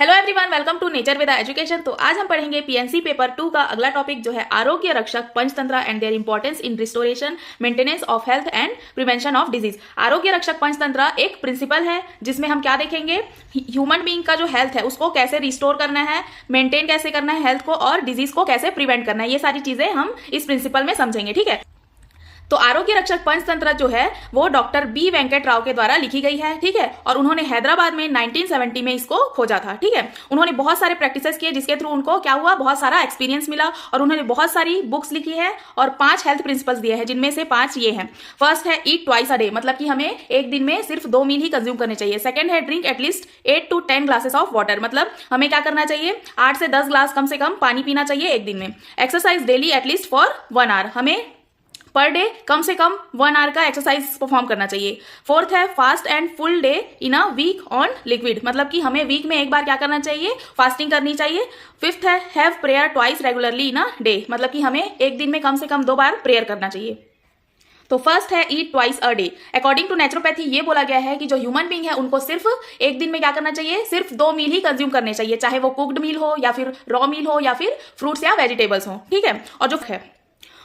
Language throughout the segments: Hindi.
Hello everyone, welcome to nature with education. तो आज हम पढ़ेंगे पीएनसी पेपर 2 का अगला टॉपिक जो है आरोग्य रक्षक Panchatantra and their importance in restoration, maintenance of health and prevention of disease. आरोग्य रक्षक पंचतंत्र एक प्रिंसिपल है जिसमें हम क्या देखेंगे, ह्यूमन बीइंग का जो हेल्थ है उसको कैसे रिस्टोर करना है, मेंटेन कैसे करना है हेल्थ को, और डिजीज को कैसे प्रिवेंट करना है, ये सारी चीजें हम इस प्रिंसिपल में समझेंगे। ठीक है, तो आरोग्य रक्षक पंचतंत्र जो है वो डॉक्टर बी वेंकट राव के द्वारा लिखी गई है। ठीक है, और उन्होंने हैदराबाद में 1970 में इसको खोजा था। ठीक है, उन्होंने बहुत सारे प्रैक्टिसेस किए जिसके थ्रू उनको क्या हुआ, बहुत सारा एक्सपीरियंस मिला, और उन्होंने बहुत सारी बुक्स लिखी है और 5 हेल्थ प्रिंसिपल्स दिए हैं, जिनमें से 5 ये हैं। फर्स्ट है ईट ट्वाइस अ डे, मतलब कि हमें एक दिन में सिर्फ 2 मील ही कंज्यूम करने चाहिए। सेकंड है drink at least 8 to 10 glasses of water, मतलब हमें क्या करना चाहिए, 8 से 10 ग्लास कम से कम पानी पीना चाहिए एक दिन में। Exercise daily at least for 1 hour, हमें पर डे कम से कम 1 आवर का एक्सरसाइज परफॉर्म करना चाहिए। फोर्थ है fast and full day in a week on liquid, मतलब कि हमें वीक में एक बार क्या करना चाहिए, फास्टिंग करनी चाहिए। फिफ्थ है have prayer twice regularly in a day, मतलब कि हमें एक दिन में कम से कम 2 बार प्रेयर करना चाहिए। तो फर्स्ट है eat twice a day. According to naturopathy ये बोला गया है कि जो ह्यूमन बीइंग है उनको सिर्फ एक दिन में क्या करना चाहिए, सिर्फ 2 मील ही कंज्यूम करने चाहिए, चाहे वो कुक्ड मील हो या फिर रॉ मील हो या फिर फ्रूट्स या वेजिटेबल्स हो। ठीक है,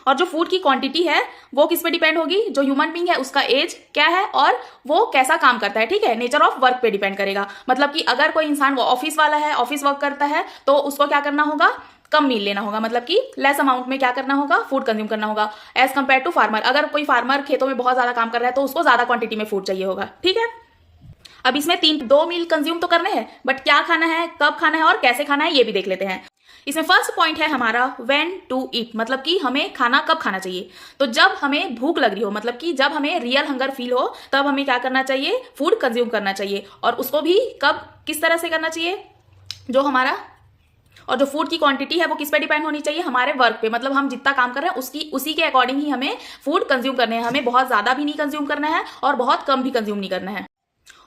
और जो फूड की क्वांटिटी है वो किस पे डिपेंड होगी, जो ह्यूमन बीइंग है उसका एज क्या है और वो कैसा काम करता है। ठीक है, नेचर ऑफ वर्क पे डिपेंड करेगा, मतलब कि अगर कोई इंसान वो ऑफिस वाला है, ऑफिस वर्क करता है, तो उसको क्या करना होगा, कम मील लेना होगा, मतलब कि लेस अमाउंट में क्या करना होगा, फूड कंज्यूम करना होगा एज कंपेयर टू फार्मर। अगर कोई फार्मर खेतों में बहुत ज्यादा काम कर रहा है तो उसको ज्यादा क्वांटिटी में फूड चाहिए होगा। ठीक है, अब इसमें 2 मील कंज्यूम तो करने हैं, बट क्या खाना है, कब खाना है और कैसे खाना है ये भी देख लेते हैं। इसमें फर्स्ट पॉइंट है हमारा व्हेन टू ईट, मतलब कि हमें खाना कब खाना चाहिए। तो जब हमें भूख लग रही हो, मतलब कि जब हमें रियल हंगर फील हो, तब हमें क्या करना चाहिए, फूड कंज्यूम करना चाहिए। और उसको भी कब, किस तरह से करना चाहिए, और जो फूड की क्वांटिटी है वो किस पे डिपेंड होनी चाहिए, हमारे वर्क पे, मतलब हम जितना काम कर रहे हैं उसी के अकॉर्डिंग ही हमें फूड कंज्यूम करने हैं। हमें बहुत ज्यादा भी नहीं कंज्यूम करना है और बहुत कम भी कंज्यूम नहीं करना है।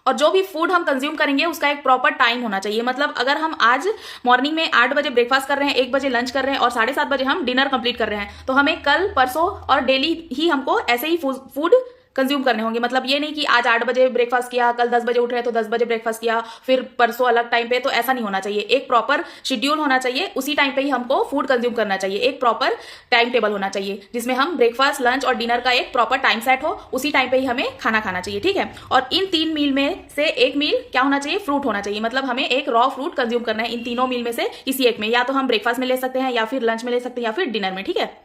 और जो भी फूड हम कंज्यूम करेंगे उसका एक प्रॉपर टाइम होना चाहिए, मतलब अगर हम आज मॉर्निंग में 8 बजे ब्रेकफास्ट कर रहे हैं, 1 बजे लंच कर रहे हैं और 7:30 बजे हम डिनर कंप्लीट कर रहे हैं, तो हमें कल, परसों और डेली ही हमको ऐसे ही फूड कंज्यूम करने होंगे। मतलब ये नहीं कि आज 8 बजे ब्रेकफास्ट किया, कल 10 बजे उठ रहे तो 10 बजे ब्रेकफास्ट किया, फिर परसों अलग टाइम पे, तो ऐसा नहीं होना चाहिए। एक प्रॉपर शेड्यूल होना चाहिए, उसी टाइम पे ही हमको फूड कंज्यूम करना चाहिए। एक प्रॉपर टाइम टेबल होना चाहिए जिसमें हम ब्रेकफास्ट, लंच और डिनर का एक प्रॉपर टाइम सेट हो, उसी टाइम पे ही हमें खाना खाना चाहिए। ठीक है, और इन 3 मील में से एक मील क्या होना चाहिए, फ्रूट होना चाहिए, मतलब हमें एक रॉ फ्रूट कंज्यूम करना है इन तीनों मील में से किसी एक में, या तो हम ब्रेकफास्ट में ले सकते हैं या फिर लंच में ले सकते हैं या फिर डिनर में। ठीक है,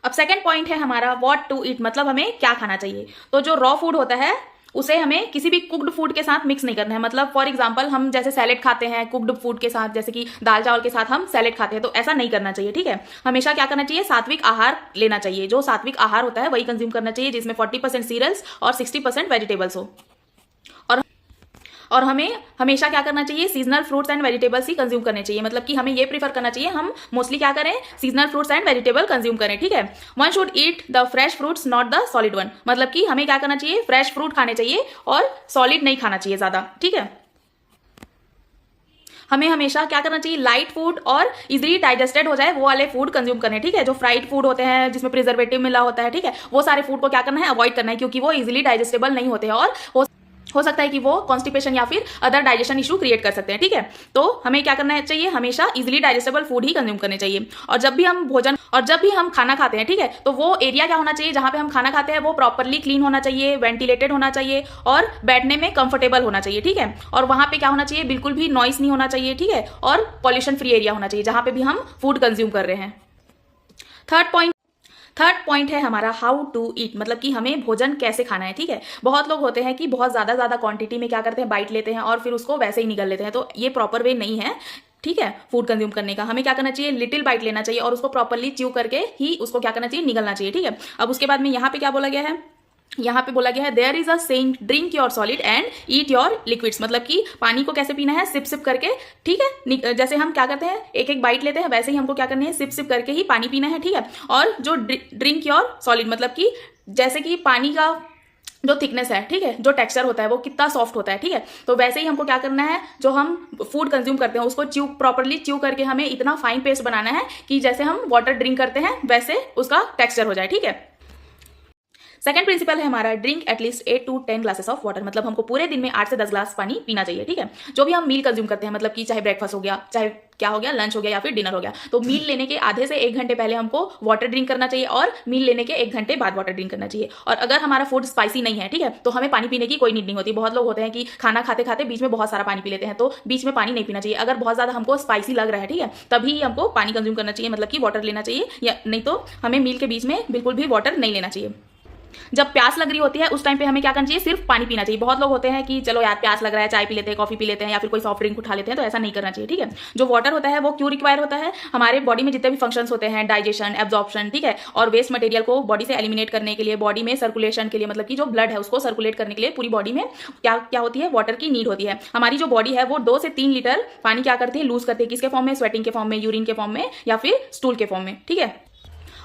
अब सेकंड पॉइंट है हमारा व्हाट टू ईट, मतलब हमें क्या खाना चाहिए। तो जो रॉ फूड होता है उसे हमें किसी भी कुक्ड फूड के साथ मिक्स नहीं करना है। मतलब फॉर एग्जांपल हम जैसे सैलेड खाते हैं कुक्ड फूड के साथ, जैसे कि दाल चावल के साथ हम सैलेड खाते हैं, तो ऐसा नहीं करना चाहिए। ठीक है, हमेशा क्या करना चाहिए, सात्विक आहार लेना चाहिए। जो सात्विक आहार होता है वही कंज्यूम करना चाहिए, जिसमें 40% सीरियल्स और 60% वेजिटेबल्स हो। और हमें हमेशा क्या करना चाहिए, seasonal fruits and vegetables he consume करने चाहिए, मतलब कि हमें ये प्रीफर करना चाहिए हम मोस्टली क्या करें, seasonal fruits and vegetable consume करें। ठीक है, one should eat the fresh fruits not the solid one, मतलब कि हमें क्या करना चाहिए, फ्रेश फ्रूट खाने चाहिए और सॉलिड नहीं खाना चाहिए ज्यादा। ठीक है, हमें हमेशा क्या करना चाहिए, लाइट फूड और इजीली डाइजेस्टेड हो जाए वो वाले फूड कंज्यूम करने। ठीक है, जो फ्राइड फूड होते हैं जिसमें प्रिजर्वेटिव मिला होता है, ठीक है, वो सारे फूड को क्या करना है, अवॉइड करना है, क्योंकि वो इजीली डाइजेस्टेबल नहीं होते हैं और हो सकता है कि वो कॉन्स्टिपेशन या फिर अदर डाइजेशन इशू क्रिएट कर सकते हैं। ठीक है, तो हमें क्या करना चाहिए, हमेशा इजीली डाइजेस्टेबल फूड ही कंज्यूम करने चाहिए। और जब भी हम खाना खाते हैं, ठीक है, तो वो एरिया क्या होना चाहिए जहां पे हम खाना खाते हैं वो प्रॉपरली क्लीन होना चाहिए, वेंटिलेटेड होना चाहिए और बैठने में कंफर्टेबल होना चाहिए। ठीक है, और वहां पे क्या होना चाहिए, बिल्कुल भी नॉइस नहीं होना चाहिए। ठीक है, और पॉल्यूशन फ्री एरिया होना चाहिए जहां पे भी हम फूड कंज्यूम कर रहे हैं। थर्ड पॉइंट है हमारा हाउ टू ईट, मतलब कि हमें भोजन कैसे खाना है। ठीक है, बहुत लोग होते हैं कि बहुत ज्यादा क्वांटिटी में क्या करते हैं, बाइट लेते हैं और फिर उसको वैसे ही निगल लेते हैं, तो ये प्रॉपर वे नहीं है। ठीक है, फूड कंज्यूम करने का हमें क्या करना चाहिए, लिटिल बाइट लेना चाहिए और उसको प्रॉपरली च्यू करके ही उसको क्या करना चाहिए, निगलना चाहिए। ठीक है, अब उसके बाद में यहाँ पे क्या बोला गया है, यहाँ पे बोला गया है there is a saying drink your solid and eat your liquids, मतलब कि पानी को कैसे पीना है, सिप सिप करके। ठीक है, जैसे हम क्या करते हैं, एक एक बाइट लेते हैं, वैसे ही हमको क्या करनी है, सिप सिप करके ही पानी पीना है। ठीक है, और जो ड्रिंक योर सॉलिड, मतलब कि जैसे कि पानी का जो थिकनेस है, ठीक है, जो टेक्सचर होता है वो कितना सॉफ्ट होता है। ठीक है, तो वैसे ही हमको क्या करना है, जो हम फूड कंज्यूम करते हैं उसको प्रॉपरली च्यू करके हमें इतना फाइन पेस्ट बनाना है कि जैसे हम वाटर ड्रिंक करते हैं वैसे उसका टेक्सचर हो जाए। ठीक है, सेकंड प्रिंसिपल है हमारा drink at least 8 to 10 glasses of water, मतलब हमको पूरे दिन में 8 से 10 ग्लास पानी पीना चाहिए, ठीक है। जो भी हम मील कंज्यूम करते हैं, मतलब कि चाहे ब्रेकफास्ट हो गया, चाहे क्या हो गया, लंच हो गया या फिर डिनर हो गया, तो मील लेने के आधे से 1 घंटे पहले हमको वाटर ड्रिंक करना चाहिए और मील लेने के 1 घंटे बाद वाटर ड्रिंक करना चाहिए। और अगर हमारा फूड स्पाइसी नहीं है, ठीक है, तो हमें पानी पीने की कोई नीड नहीं होती। बहुत लोग होते हैं कि खाना खाते खाते बीच में बहुत सारा पानी पी लेते हैं, तो बीच में पानी नहीं पीना चाहिए। अगर बहुत ज्यादा हमको स्पाइसी लग रहा है, ठीक है, तभी हमको पानी कंज्यूम करना चाहिए, मतलब कि वाटर लेना चाहिए, या नहीं तो हमें मील के बीच में बिल्कुल भी वाटर नहीं लेना चाहिए। जब प्यास लग रही होती है उस टाइम पे हमें क्या करना चाहिए, सिर्फ पानी पीना चाहिए। बहुत लोग होते हैं कि चलो यार प्यास लग रहा है, चाय पी लेते हैं, कॉफी पी लेते हैं या फिर कोई सॉफ्ट ड्रिंक उठा लेते हैं, तो ऐसा नहीं करना चाहिए, ठीक है। जो वाटर होता है वो क्यों रिक्वायर होता है, हमारे बॉडी में जितने भी फंक्शंस होते हैं, डाइजेशन, एब्जॉर्प्शन, ठीक है, और वेस्ट मटेरियल को बॉडी से एलिमिनेट करने के लिए, बॉडी में सर्कुलेशन के लिए, मतलब कि जो ब्लड है उसको सर्कुलेट करने के लिए पूरी बॉडी में क्या क्या होती है, वाटर की नीड होती है। हमारी जो बॉडी है वो 2 से 3 लीटर पानी क्या करती है, लूज करती है। किसके फॉर्म में, स्वेटिंग के फॉर्म में, यूरिन के फॉर्म में या फिर स्टूल के फॉर्म में, ठीक है।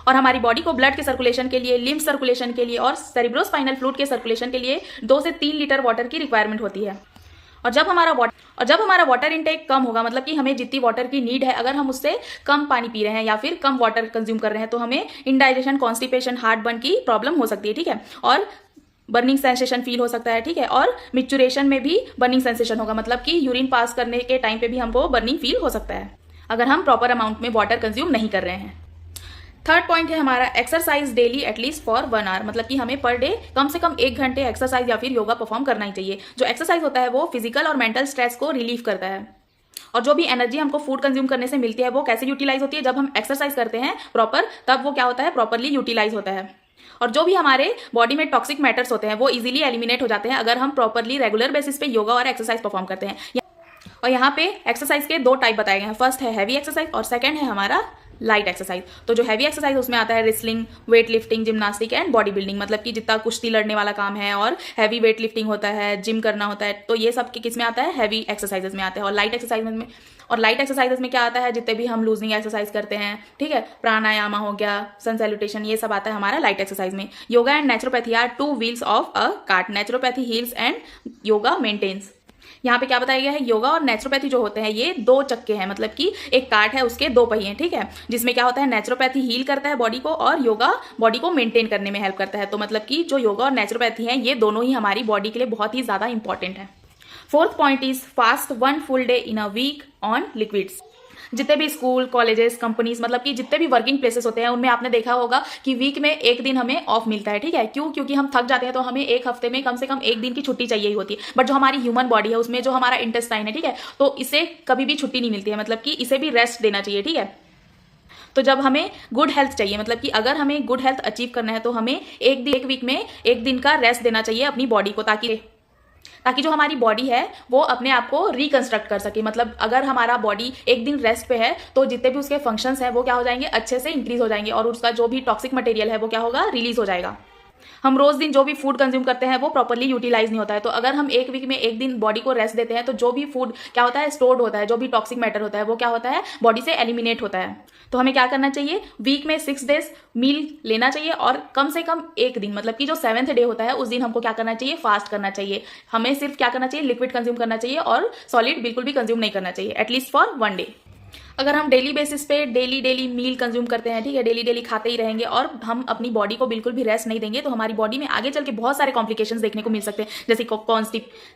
और हमारी बॉडी को ब्लड के सर्कुलेशन के लिए, लिम्फ सर्कुलेशन के लिए और सेरिब्रोस्पाइनल फ्लूइड के सर्कुलेशन के लिए 2 से 3 लीटर वाटर की रिक्वायरमेंट होती है। और जब हमारा वाटर इनटेक कम होगा, मतलब कि हमें जितनी वाटर की नीड है, अगर हम उससे कम पानी पी रहे हैं या फिर कम वाटर कंज्यूम कर रहे हैं, तो हमें इंडाइजेशन, कॉन्स्टिपेशन, हार्ट बर्न की प्रॉब्लम हो सकती है, ठीक है। और बर्निंग सेंसेशन फील हो सकता है, ठीक है। और मिक्चुरेशन में भी बर्निंग सेंसेशन होगा, मतलब कि यूरिन पास करने के टाइम पे भी हमको बर्निंग फील हो सकता है अगर हम प्रॉपर अमाउंट में वाटर कंज्यूम नहीं कर रहे हैं। थर्ड पॉइंट है हमारा exercise daily at least for 1 hour, मतलब कि हमें पर डे कम से कम 1 घंटे एक्सरसाइज या फिर योगा परफॉर्म करना ही चाहिए। जो एक्सरसाइज होता है वो फिजिकल और मेंटल स्ट्रेस को रिलीव करता है। और जो भी एनर्जी हमको फूड कंज्यूम करने से मिलती है वो कैसे यूटिलाइज होती है, जब हम एक्सरसाइज करते हैं प्रॉपर, तब वो क्या होता है, प्रॉपरली यूटिलाइज होता है। और जो भी हमारे बॉडी में टॉक्सिक मैटर्स होते हैं वो इजीली एलिमिनेट हो जाते हैं अगर हम प्रॉपरली रेगुलर बेसिस पे योगा और एक्सरसाइज परफॉर्म करते हैं। और यहाँ पे एक्सरसाइज के 2 टाइप बताए गए हैं। फर्स्ट है हैवी एक्सरसाइज और सेकंड है हमारा लाइट एक्सरसाइज। तो जो हैवी एक्सरसाइज उसमें आता है wrestling, weight lifting, gymnastic and body building, मतलब कि जितना कुश्ती लड़ने वाला काम है और हैवी वेट लिफ्टिंग होता है, जिम करना होता है, तो ये सब किस में आता है, हैवी एक्सरसाइजेस में आता है। और लाइट एक्सरसाइजेस में क्या आता है, जितने भी हम लूजनिंग एक्सरसाइज करते हैं, ठीक है, प्राणायामा हो गया, सन सैल्यूटेशन, ये सब आता है हमारा लाइट एक्सरसाइज में। Yoga and naturopathy are 2 wheels of a cart. Naturopathy heals and yoga maintains. यहाँ पे क्या बताया गया है, योगा और नेचुरोपैथी जो होते हैं ये 2 चक्के हैं, मतलब कि एक कार्ट है उसके 2 पहिए, ठीक है, जिसमें क्या होता है, नेचुरोपैथी हील करता है बॉडी को और योगा बॉडी को मेंटेन करने में हेल्प करता है। तो मतलब कि जो योगा और नेचुरोपैथी है ये दोनों ही हमारी बॉडी के लिए बहुत ही ज्यादा इंपॉर्टेंट है। Fourth point is fast 1 full day in a week on liquids. जितने भी स्कूल, कॉलेजेस, कंपनीज, मतलब कि जितने भी वर्किंग प्लेसेस होते हैं उनमें आपने देखा होगा कि वीक में 1 दिन हमें ऑफ मिलता है, ठीक है। क्यों? क्योंकि हम थक जाते हैं तो हमें 1 हफ्ते में कम से कम 1 दिन की छुट्टी चाहिए ही होती है। बट जो हमारी ह्यूमन बॉडी है उसमें जो हमारा इंटेस्टाइन है, ठीक है, तो इसे कभी भी छुट्टी नहीं मिलती है, मतलब कि इसे भी रेस्ट देना चाहिए, ठीक है। तो जब हमें गुड हेल्थ चाहिए, मतलब कि अगर हमें गुड हेल्थ अचीव करना है तो हमें एक वीक में 1 दिन का रेस्ट देना चाहिए अपनी बॉडी को, ताकि जो हमारी बॉडी है वो अपने आप को रिकंस्ट्रक्ट कर सके। मतलब अगर हमारा बॉडी 1 दिन रेस्ट पे है तो जितने भी उसके फंक्शंस हैं वो क्या हो जाएंगे, अच्छे से इंक्रीज हो जाएंगे और उसका जो भी टॉक्सिक मटेरियल है वो क्या होगा, रिलीज हो जाएगा। हम रोज दिन जो भी फूड कंज्यूम करते हैं वो प्रॉपरली यूटिलाइज नहीं होता है। तो अगर हम 1 वीक में 1 दिन बॉडी को रेस्ट देते हैं तो जो भी फूड क्या होता है, स्टोर्ड होता है, जो भी टॉक्सिक मैटर होता है वो क्या होता है, बॉडी से एलिमिनेट होता है। तो हमें क्या करना चाहिए, वीक में 6 डेज मील लेना चाहिए और कम से कम 1 दिन, मतलब कि जो 7th डे होता है उस दिन हमको क्या करना चाहिए, फास्ट करना चाहिए। हमें सिर्फ क्या करना चाहिए, लिक्विड कंज्यूम करना चाहिए और सॉलिड बिल्कुल भी कंज्यूम नहीं करना चाहिए, एटलीस्ट फॉर 1 डे। अगर हम डेली बेसिस पे डेली मील कंज्यूम करते हैं, ठीक है, डेली खाते ही रहेंगे और हम अपनी बॉडी को बिल्कुल भी रेस्ट नहीं देंगे तो हमारी बॉडी में आगे चल के बहुत सारे कॉम्प्लिकेशंस देखने को मिल सकते हैं,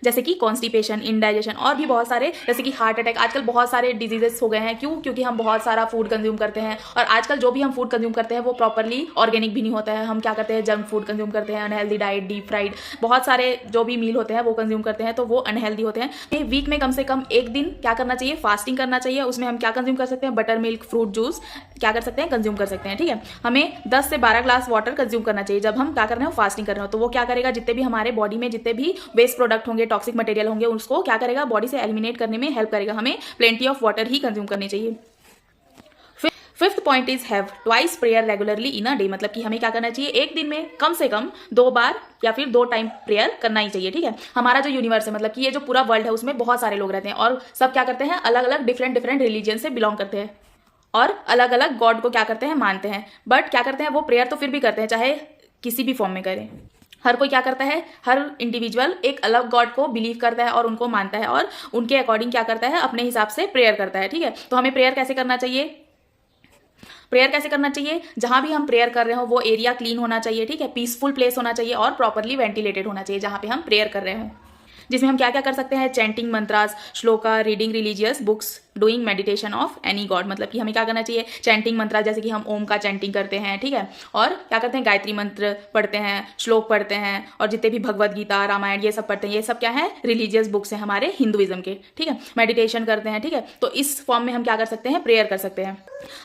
जैसे कि कॉन्स्टिपेशन, इंडाइजेशन और भी बहुत सारे, जैसे कि हार्ट अटैक। आजकल बहुत सारे डिजीजेस हो गए हैं। क्यों? क्योंकि हम बहुत सारा फूड कंज्यूम करते हैं और आजकल जो भी हम फूड कंज्यूम करते हैं वो प्रॉपरली ऑर्गेनिक भी नहीं होता है। हम क्या करते हैं, जंक फूड कंज्यूम करते हैं, अनहेल्दी डाइट, डीप फ्राइड, बहुत सारे जो भी मील होते हैं वो कंज्यूम करते हैं तो वो अनहेल्दी होते हैं। वीक में कम से कम 1 दिन क्या करना चाहिए, फास्टिंग करना चाहिए। उसमें हम क्या कंज्यूम कर सकते हैं, बटर मिल्क, फ्रूट जूस क्या कर सकते हैं, कंज्यूम कर सकते हैं, ठीक है। हमें 10 से 12 ग्लास वाटर कंज्यूम करना चाहिए जब हम क्या कर रहे हो, फास्टिंग कर रहे हो। तो वो क्या करेगा, जितने भी हमारे बॉडी में जितने भी वेस्ट प्रोडक्ट होंगे, टॉक्सिक मटेरियल होंगे, उसको क्या करेगा, बॉडी से एलिमिनेट करने में हेल्प करेगा। हमें plenty of water he consume करनी चाहिए। Fifth point is have twice prayer regularly in a day, मतलब कि हमें क्या करना चाहिए, 1 दिन में कम से कम 2 बार या फिर 2 टाइम प्रेयर करना ही चाहिए, ठीक है। हमारा जो यूनिवर्स है, मतलब कि ये जो पूरा वर्ल्ड है उसमें बहुत सारे लोग रहते हैं और सब क्या करते हैं, अलग अलग डिफरेंट रिलीजन से बिलोंग करते हैं और अलग अलग गॉड को क्या करते हैं, मानते हैं। बट क्या करते हैं, वो प्रेयर तो फिर भी करते हैं चाहे किसी भी फॉर्म में करें। हर कोई क्या करता है, हर इंडिविजुअल एक अलग गॉड को बिलीव करता है और उनको मानता है और उनके अकॉर्डिंग क्या करता है, अपने हिसाब से प्रेयर करता है, ठीक है। तो हमें प्रेयर कैसे करना चाहिए, प्रेयर कैसे करना चाहिए, जहां भी हम प्रेयर कर रहे हो वो एरिया क्लीन होना चाहिए, ठीक है, पीसफुल प्लेस होना चाहिए और प्रॉपरली वेंटिलेटेड होना चाहिए जहां पे हम प्रेयर कर रहे हो। जिसमें हम क्या क्या कर सकते हैं, chanting mantras, shloka, reading religious books, doing meditation of any god, मतलब कि हमें क्या करना चाहिए, चैंटिंग मंत्रा जैसे कि हम ओम का चैंटिंग करते हैं, ठीक है, और क्या करते हैं, गायत्री मंत्र पढ़ते हैं, श्लोक पढ़ते हैं, और जितने भी भगवद गीता, रामायण ये सब पढ़ते हैं, ये सब क्या है, रिलीजियस बुक्स हैं हमारे हिंदुइज्म के, ठीक है, मेडिटेशन करते हैं, ठीक है। तो इस फॉर्म में हम क्या कर सकते हैं, प्रेयर कर सकते हैं।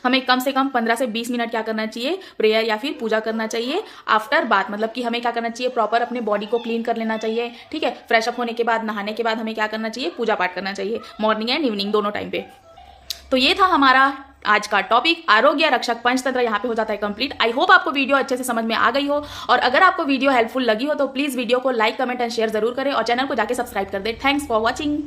हमें कम से कम 15 से 20 मिनट क्या करना चाहिए, प्रेयर या फिर पूजा करना चाहिए आफ्टर बाथ, मतलब कि हमें क्या करना चाहिए, प्रॉपर अपने बॉडी को क्लीन कर लेना चाहिए, ठीक है। फ्रेश अप होने के बाद, नहाने के बाद हमें क्या करना चाहिए, पूजा पाठ करना चाहिए, मॉर्निंग एंड इवनिंग दोनों टाइम पे। तो ये था हमारा आज का टॉपिक, आरोग्य रक्षक पंचतंत्र यहाँ पे हो जाता है कंप्लीट। आई होप आपको वीडियो अच्छे से समझ में आ गई हो, और अगर आपको वीडियो हेल्पफुल लगी हो तो प्लीज वीडियो को लाइक, कमेंट एंड शेयर जरूर करें और चैनल को जाके सब्सक्राइब कर दे। Thanks for watching.